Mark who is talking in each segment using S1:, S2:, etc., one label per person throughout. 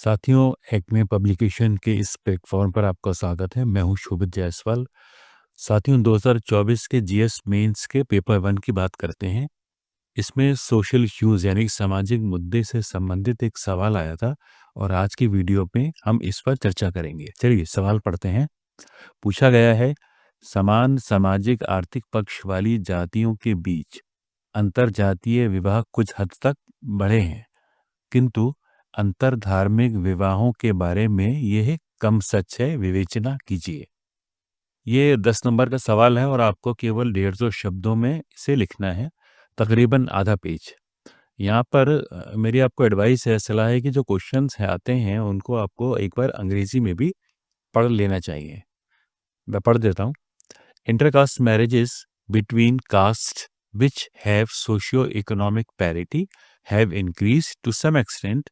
S1: साथियों, Acme publication के इस प्लेटफॉर्म पर आपका स्वागत है। मैं हूं शोभित जायसवाल। साथियों, 2024 के जीएस मेंस के पेपर वन की बात करते हैं। इसमें सोशल इश्यूज यानी सामाजिक मुद्दे से संबंधित एक सवाल आया था और आज की वीडियो में हम इस पर चर्चा करेंगे। चलिए सवाल पढ़ते हैं। पूछा गया है, समान सामाजिक आर्थिक पक्ष वाली जातियों के बीच अंतरजातीय विवाह कुछ हद तक बढ़े हैं, किंतु अंतर धार्मिक विवाहों के बारे में यह कम सच है, विवेचना कीजिए। ये 10 नंबर का सवाल है और आपको केवल 150 शब्दों में इसे लिखना है, तकरीबन आधा पेज। यहाँ पर मेरी आपको एडवाइस है, सलाह है कि जो क्वेश्चंस है आते हैं उनको आपको एक बार अंग्रेजी में भी पढ़ लेना चाहिए। मैं पढ़ देता हूँ। Intercaste marriages between castes which have socio-economic parity have increased to some extent,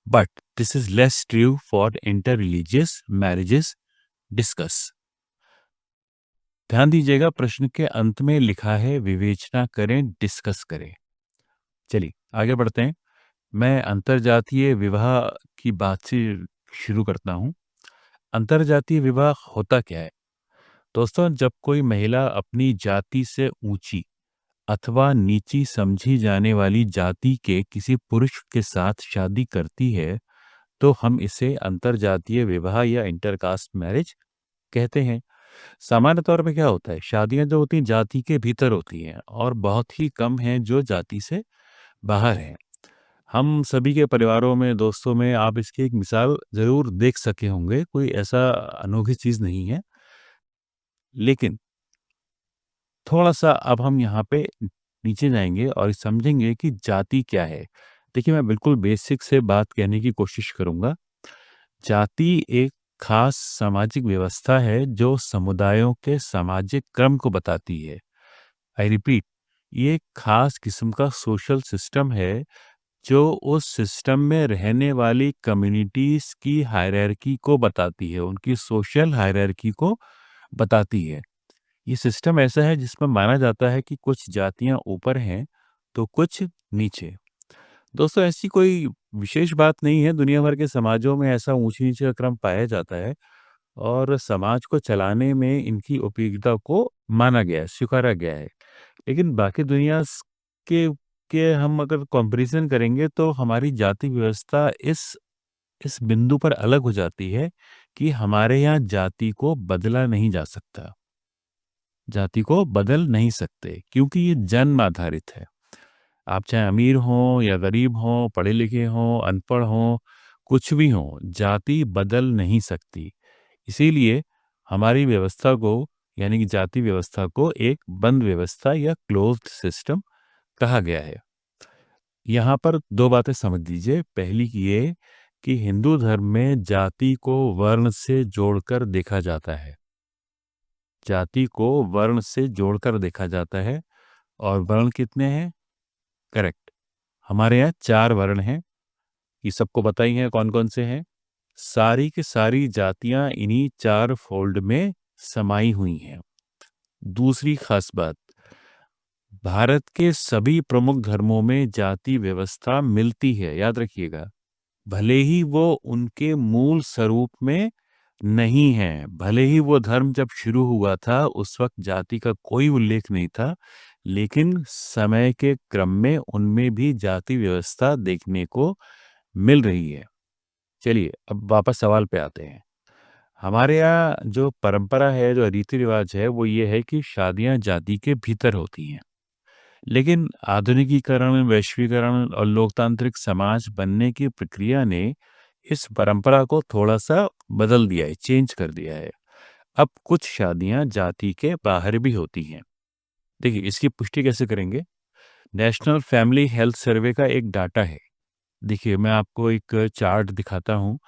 S1: but this is less true for interreligious marriages. Discuss. ध्यान दीजिएगा, प्रश्न के अंत में लिखा है विवेचना करें, डिस्कस करें। चलिए आगे बढ़ते हैं। मैं अंतरजातीय विवाह की बात से शुरू करता हूँ। अंतरजातीय विवाह होता क्या है? दोस्तों, जब कोई महिला अपनी जाति से ऊंची अथवा नीची समझी जाने वाली जाति के किसी पुरुष के साथ शादी करती है तो हम इसे अंतरजातीय विवाह या इंटरकास्ट मैरिज कहते हैं। सामान्य तौर पे क्या होता है, शादियां जो होती हैं जाति के भीतर होती हैं और बहुत ही कम हैं जो जाति से बाहर हैं। हम सभी के परिवारों में, दोस्तों में आप इसकी एक मिसाल जरूर देख सके होंगे, कोई ऐसा अनोखी चीज नहीं है। लेकिन थोड़ा सा अब हम यहाँ पे नीचे जाएंगे और समझेंगे कि जाति क्या है। देखिए, मैं बिल्कुल बेसिक से बात कहने की कोशिश करूंगा। जाति एक खास सामाजिक व्यवस्था है जो समुदायों के सामाजिक क्रम को बताती है। आई रिपीट, ये एक खास किस्म का सोशल सिस्टम है जो उस सिस्टम में रहने वाली कम्युनिटीज की हायरार्की को बताती है, उनकी सोशल हायरार्की को बताती है। ये सिस्टम ऐसा है जिसमें माना जाता है कि कुछ जातियां ऊपर हैं तो कुछ नीचे। दोस्तों, ऐसी कोई विशेष बात नहीं है, दुनिया भर के समाजों में ऐसा ऊंच नीचे का क्रम पाया जाता है और समाज को चलाने में इनकी उपयोगिता को माना गया है, स्वीकारा गया है। लेकिन बाकी दुनिया के के हम अगर कंपैरिजन करेंगे तो हमारी जाति व्यवस्था इस बिंदु पर अलग हो जाती है कि हमारे यहाँ जाति को बदला नहीं जा सकता, जाति को बदल नहीं सकते, क्योंकि ये जन्म आधारित है। आप चाहे अमीर हों या गरीब हों, पढ़े लिखे हों, अनपढ़ हों, कुछ भी हों, जाति बदल नहीं सकती। इसीलिए हमारी व्यवस्था को, यानी कि जाति व्यवस्था को, एक बंद व्यवस्था या क्लोज्ड सिस्टम कहा गया है। यहाँ पर दो बातें समझ लीजिए। पहली ये कि हिंदू धर्म में जाति को वर्ण से जोड़कर देखा जाता है। जाति को वर्ण से जोड़कर देखा जाता है। और वर्ण कितने हैं? करेक्ट, हमारे यहाँ 4 वर्ण हैं। ये सबको पता ही है कौन कौन से हैं। सारी की सारी जातियां इन्हीं 4 फोल्ड में समाई हुई हैं। दूसरी खास बात, भारत के सभी प्रमुख धर्मों में जाति व्यवस्था मिलती है, याद रखिएगा। भले ही वो उनके मूल स्वरूप में नहीं है, भले ही वो धर्म जब शुरू हुआ था उस वक्त जाति का कोई उल्लेख नहीं था, लेकिन समय के क्रम में उनमें भी जाति व्यवस्था देखने को मिल रही है। चलिए अब वापस सवाल पे आते हैं। हमारे यहाँ जो परंपरा है, जो रीति रिवाज है, वो ये है कि शादियां जाति के भीतर होती हैं। लेकिन आधुनिकीकरण, वैश्वीकरण और लोकतांत्रिक समाज बनने की प्रक्रिया ने इस परंपरा को थोड़ा सा बदल दिया है, चेंज कर दिया है। अब कुछ शादियां जाति के बाहर भी होती हैं। देखिए, इसकी पुष्टि कैसे करेंगे? नेशनल फैमिली हेल्थ सर्वे का एक डाटा है। देखिए, मैं आपको एक चार्ट दिखाता हूँ।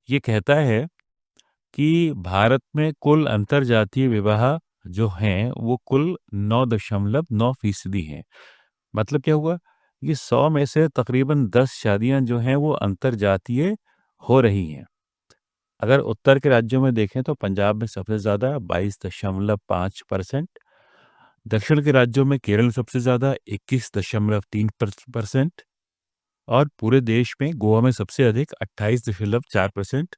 S1: ये कहता है कि भारत में कुल अंतरजातीय विवाह जो हैं वो कुल 9.9% हैं। मतलब क्या हुआ? ये 100 में से तकरीबन 10 शादियां जो हैं वो अंतरजातीय हो रही हैं। अगर उत्तर के राज्यों में देखें तो पंजाब में सबसे ज़्यादा 22.5%, दक्षिण के राज्यों में केरल सबसे ज़्यादा 21.3%, और पूरे देश में गोवा में सबसे अधिक 28.4%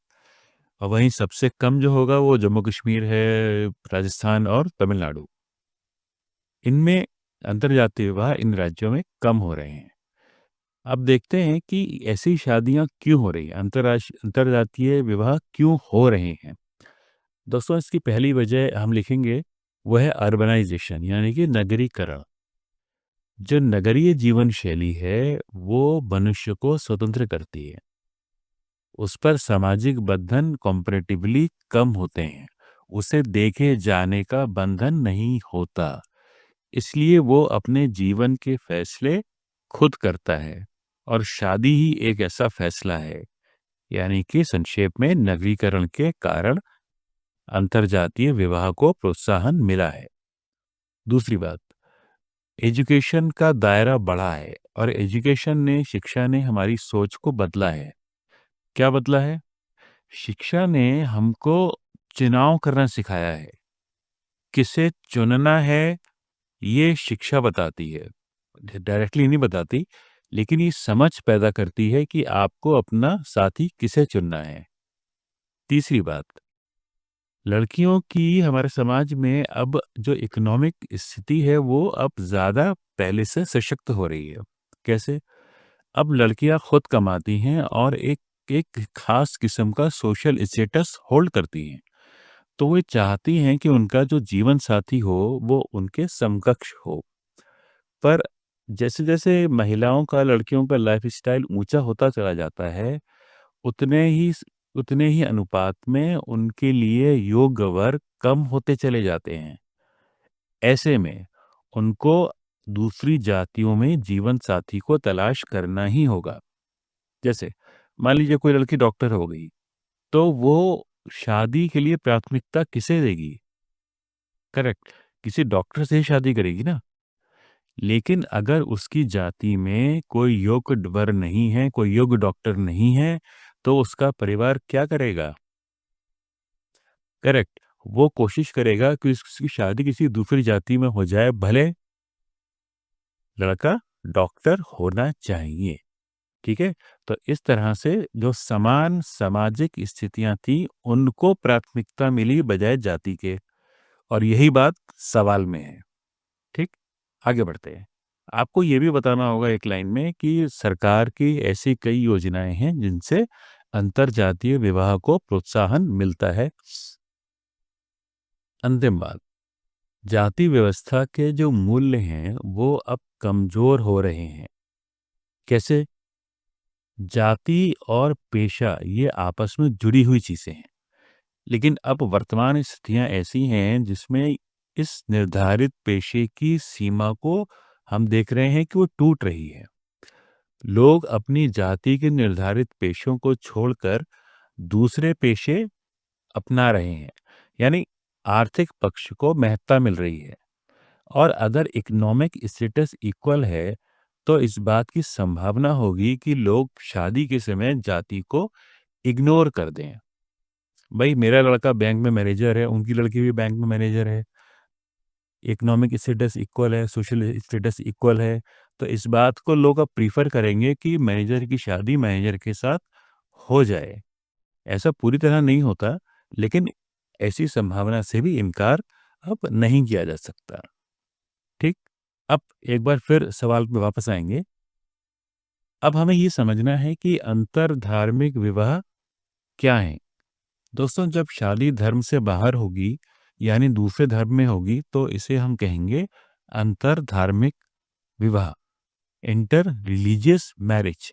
S1: और वहीं सबसे कम जो होगा वो जम्मू कश्मीर है, राजस्थान और तमिलनाडु। इनमें अंतर्जातीय विवाह इन राज्यों में कम हो रहे हैं। अब देखते हैं कि ऐसी शादियाँ क्यों हो रही हैं, अंतर्जातीय विवाह क्यों हो रहे हैं? दोस्तों, इसकी पहली वजह हम लिखेंगे, वो है अर्बनाइज़ेशन यानी कि नगरीकरण। जो नगरीय जीवन शैली है, वो मनुष्य को स्वतंत्र करती है। उस पर सामाजिक बंधन कंपैरेटिवली कम होते हैं। उसे देखे जाने का बंधन नहीं होता। इसलिए वो अपने जीवन के फैसले खुद करता है और शादी ही एक ऐसा फैसला है। यानी कि संक्षेप में नगरीकरण के कारण अंतर्जातीय विवाह को प्रोत्साहन मिला है। दूसरी बात, एजुकेशन का दायरा बढ़ा है और शिक्षा ने हमारी सोच को बदला है। क्या बदला है? शिक्षा ने हमको चुनाव करना सिखाया है। किसे चुनना है, ये शिक्षा बताती है। डायरेक्टली नहीं बताती, लेकिन ये समझ पैदा करती है कि आपको अपना साथी किसे चुनना है। तीसरी बात, लड़कियों की हमारे समाज में अब जो इकोनॉमिक स्थिति है, वो अब ज़्यादा पहले से सशक्त हो रही है। कैसे? अब लड़कियां खुद कमाती हैं और एक एक खास किस्म का सोशल स्टेटस होल्ड करती हैं। तो वे चाहती हैं कि उनका जो जीवन साथी हो वो उनके समकक्ष हो। पर जैसे-जैसे महिलाओं का, लड़कियों का लाइफ़स्टाइल ऊँचा होता चला जाता है, उतने ही अनुपात में उनके लिए योग्य वर्ग कम होते चले जाते हैं। ऐसे में उनको दूसरी जातियों में जीवन साथी को तलाश करना ही होगा। जैसे मान लीजिए कोई लड़की डॉक्टर हो गई, तो वो शादी के लिए प्राथमिकता किसे देगी? करेक्ट, किसी डॉक्टर से ही शादी करेगी ना। लेकिन अगर उसकी जाति में कोई योग्य वर नहीं है, कोई योग्य डॉक्टर नहीं है, तो उसका परिवार क्या करेगा? करेक्ट, वो कोशिश करेगा कि उसकी शादी किसी दूसरी जाति में हो जाए, भले लड़का डॉक्टर होना चाहिए। ठीक है? तो इस तरह से जो समान सामाजिक स्थितियाँ थी, उनको प्राथमिकता मिली बजाय जाति के, और यही बात सवाल में है। ठीक? आगे बढ़ते हैं। आपको ये भी बताना होगा एक लाइन में कि सरकार की ऐसी कई योजनाएँ हैं, जिनसे अंतर्जातीय विवाह को प्रोत्साहन मिलता है। अंतिम बात, जाति व्यवस्था के जो मूल्य हैं, वो अब कमज़ोर हो रहे हैं। कैसे? जाति और पेशा ये आपस में जुड़ी हुई चीज़ें हैं। लेकिन अब वर्तमान स्थितियाँ ऐसी हैं जिसमें इस निर्धारित पेशे की सीमा को हम देख रहे हैं कि वो टूट रही है। लोग अपनी जाति के निर्धारित पेशों को छोड़कर दूसरे पेशे अपना रहे हैं। यानी आर्थिक पक्ष को महत्ता मिल रही है। और अगर इकोनॉमिक स्टेटस इक्वल है, तो इस बात की संभावना होगी कि लोग शादी के समय जाति को इग्नोर कर दें। भाई, मेरा लड़का बैंक में मैनेजर है, उनकी लड़की भी बैंक में मैनेजर है, इकोनॉमिक स्टेटस इक्वल है, सोशल स्टेटस इक्वल है, तो इस बात को लोग अब प्रीफ़र करेंगे कि मैनेजर की शादी मैनेजर के साथ हो जाए। ऐसा पूरी तरह नहीं होता, लेकिन ऐसी संभावना से भी इनकार अब नहीं किया जा सकता। ठीक? अब एक बार फिर सवाल पे वापस आएँगे। अब हमें ये समझना है कि अंतर धार्मिक विवाह क्या हैं? दोस्तों, जब शादी धर्म से बाहर होगी, यानी दूसरे धर्म में होगी, तो इसे हम कहेंगे अंतर धार्मिक विवाह, इंटर रिलीजियस मैरिज।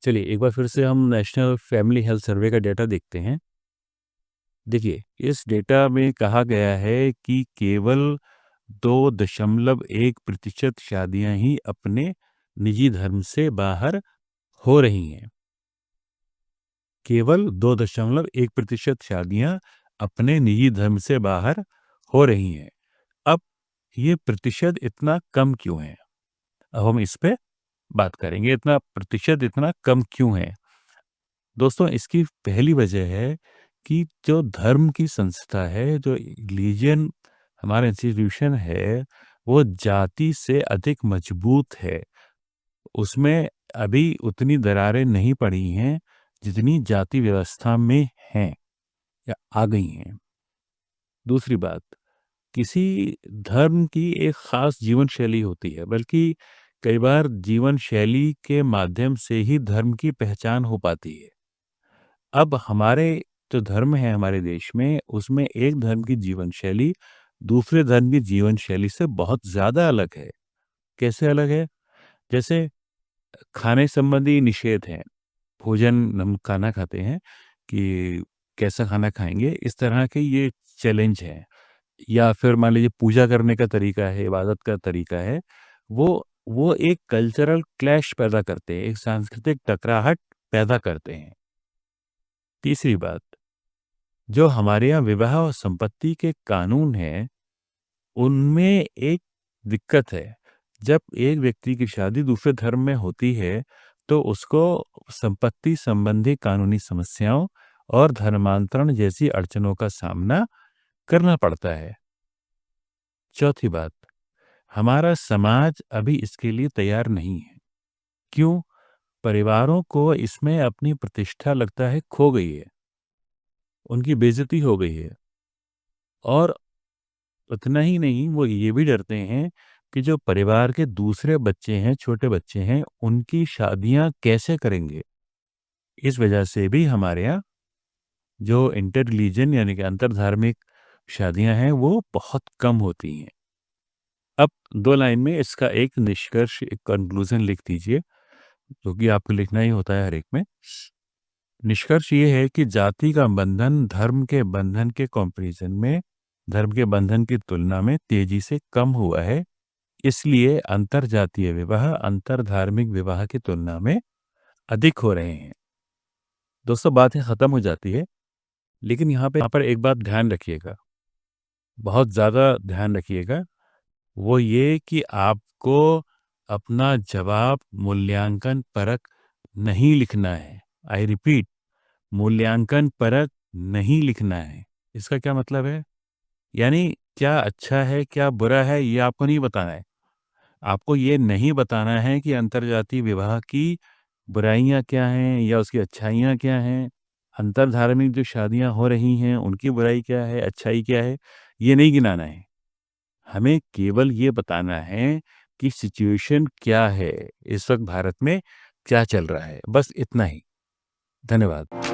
S1: चलिए एक बार फिर से हम नेशनल फैमिली हेल्थ सर्वे का डेटा देखते हैं। देखिए, इस डेटा में कहा गया है कि केवल 2.1% शादियां ही अपने निजी धर्म से बाहर हो रही हैं। केवल 2.1% शादियां अपने निजी धर्म से बाहर हो रही हैं। अब ये प्रतिशत इतना कम क्यों है? अब हम इस पे बात करेंगे, इतना प्रतिशत इतना कम क्यों है? दोस्तों, इसकी पहली वजह है कि जो धर्म की संस्था है, जो रिलीजन हमारा इंस्टीट्यूशन है, वो जाति से अधिक मजबूत है। उसमें अभी उतनी दरारें नहीं पड़ी हैं, जितनी जाति व्यवस्था में हैं या आ गई हैं। दूसरी बात, किसी धर्म की एक ख़ास जीवन शैली होती है, बल्कि कई बार जीवन शैली के माध्यम से ही धर्म की पहचान हो पाती है। अब हमारे जो धर्म है हमारे देश में, उसमें एक धर्म की जीवन शैली दूसरे धर्म की जीवन शैली से बहुत ज़्यादा अलग है। कैसे अलग है? जैसे खाने संबंधी निषेध हैं। भोजन हम खाना खाते हैं कि कैसा खाना खाएँगे, इस तरह के ये चैलेंज हैं। या फिर मान लीजिए पूजा करने का तरीका है, इबादत का तरीका है, वो एक कल्चरल क्लैश पैदा करते हैं, एक सांस्कृतिक टकराहट पैदा करते हैं। तीसरी बात, जो हमारे यहाँ विवाह और संपत्ति के कानून हैं, उनमें एक दिक्कत है। जब एक व्यक्ति की शादी दूसरे धर्म में होती है, तो उसको संपत्ति संबंधी कानूनी समस्याओं और धर्मांतरण जैसी अड़चनों का सामना करना पड़ता है। चौथी बात, हमारा समाज अभी इसके लिए तैयार नहीं है। क्यों? परिवारों को इसमें अपनी प्रतिष्ठा लगता है खो गई है, उनकी बेइज़्ज़ती हो गई है और उतना ही नहीं, वो ये भी डरते हैं कि जो परिवार के दूसरे बच्चे हैं, छोटे बच्चे हैं, उनकी शादियाँ कैसे करेंगे? इस वजह से भी हमारे यहाँ जो इंटर रिलीजन यानी कि अंतर धार्मिक शादियाँ हैं, वो बहुत कम होती हैं। अब 2 लाइन में इसका एक निष्कर्ष, एक कन्क्लूज़न लिख दीजिए, जो कि आपको लिखना ही होता है हर एक में। निष्कर्ष ये है कि जाति का बंधन धर्म के बंधन की तुलना में तेजी से कम हुआ है। इसलिए अंतरजातीय विवाह अंतर धार्मिक विवाह की तुलना में अधिक हो रहे हैं। दोस्तों, बातें खत्म हो जाती है, लेकिन यहाँ पर एक बात ध्यान रखिएगा, बहुत ज़्यादा ध्यान रखिएगा, वो ये कि आपको अपना जवाब मूल्यांकन परक नहीं लिखना है। आई रिपीट, मूल्यांकन परक नहीं लिखना है। इसका क्या मतलब है? यानी क्या अच्छा है, क्या बुरा है, ये आपको नहीं बताना है। आपको ये नहीं बताना है कि अंतर्जातीय विवाह की बुराइयाँ क्या हैं या उसकी अच्छाइयाँ क्या हैं। अंतरधार्मिक जो शादियाँ हो रही हैं, उनकी बुराई क्या है, अच्छाई क्या है, ये नहीं गिनाना है। हमें केवल ये बताना है कि सिचुएशन क्या है, इस वक़्त भारत में क्या चल रहा है, बस इतना ही। धन्यवाद।